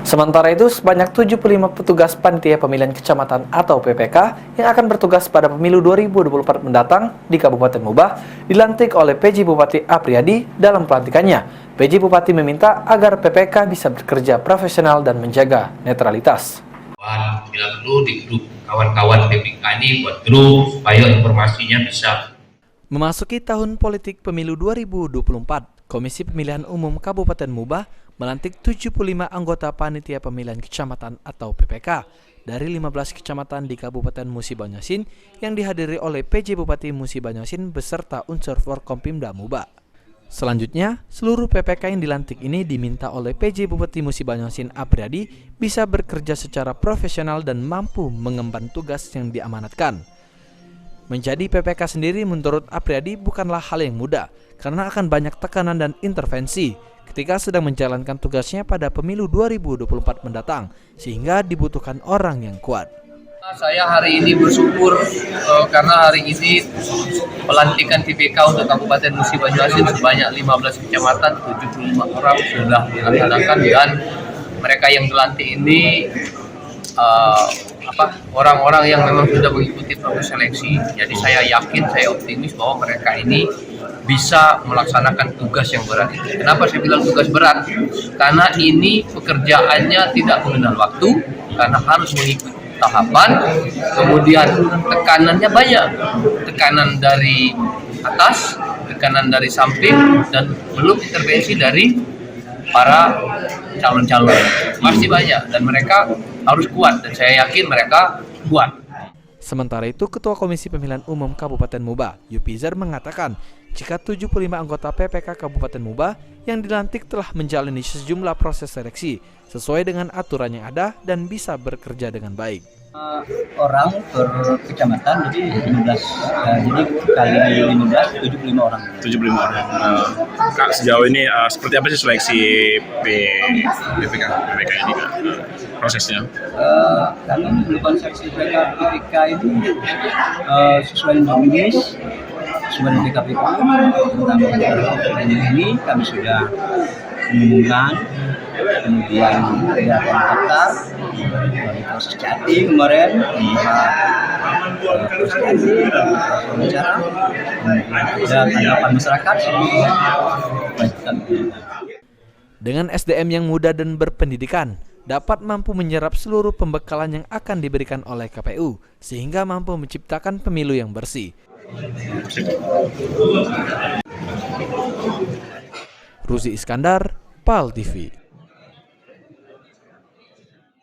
Sementara itu, sebanyak 75 petugas panitia pemilihan kecamatan atau PPK yang akan bertugas pada pemilu 2024 mendatang di Kabupaten Mubah dilantik oleh PJ Bupati Apriyadi. Dalam pelantikannya, PJ Bupati meminta agar PPK bisa bekerja profesional dan menjaga netralitas. Bila perlu di grup kawan-kawan PPK ini buat grup supaya informasinya bisa. Memasuki tahun politik pemilu 2024, Komisi Pemilihan Umum Kabupaten Mubah melantik 75 anggota panitia pemilihan kecamatan atau PPK dari 15 kecamatan di Kabupaten Musi Banyu Asin yang dihadiri oleh PJ Bupati Musi Banyu Asin beserta unsur Forkompimda Mubah. Selanjutnya, seluruh PPK yang dilantik ini diminta oleh PJ Bupati Musi Banyu Asin Apriyadi bisa bekerja secara profesional dan mampu mengemban tugas yang diamanatkan. Menjadi PPK sendiri menurut Apriyadi bukanlah hal yang mudah karena akan banyak tekanan dan intervensi ketika sedang menjalankan tugasnya pada pemilu 2024 mendatang, sehingga dibutuhkan orang yang kuat. Saya hari ini bersyukur karena hari ini pelantikan PPK untuk Kabupaten Musi Banyu Asin sebanyak 15 kecamatan, 75 orang sudah dilaksanakan, dan mereka yang dilantik ini orang-orang yang memang sudah mengikuti proses seleksi. Jadi saya yakin, saya optimis bahwa mereka ini bisa melaksanakan tugas yang berat. Kenapa saya bilang tugas berat? Karena ini pekerjaannya tidak mengenal waktu, karena harus mengikuti tahapan, kemudian tekanannya banyak, tekanan dari atas, tekanan dari samping, dan belum intervensi dari para calon-calon. Pasti banyak, dan mereka harus kuat, dan saya yakin mereka kuat. Sementara itu, Ketua Komisi Pemilihan Umum Kabupaten Mubah, Yupizar, mengatakan jika 75 anggota PPK Kabupaten Mubah yang dilantik telah menjalani sejumlah proses seleksi sesuai dengan aturan yang ada dan bisa bekerja dengan baik. Orang per kecamatan, jadi 15, jadi kali 15, 75 orang. 75 orang. Kak, sejauh ini seperti apa sih seleksi PPK ini, Kak? Prosesnya? Kami melakukan seleksi PPK ini sesuai dengan NIS, sesuai dengan PKPU. Tentang ini kami sudah mengumumkan, kemudian ada daftar dari proses chatting kemarin, proses chatting, wawancara, dan tanggapan masyarakat. Dengan SDM yang muda dan berpendidikan, dapat mampu menyerap seluruh pembekalan yang akan diberikan oleh KPU, sehingga mampu menciptakan pemilu yang bersih. Ruzi Iskandar, PAL TV.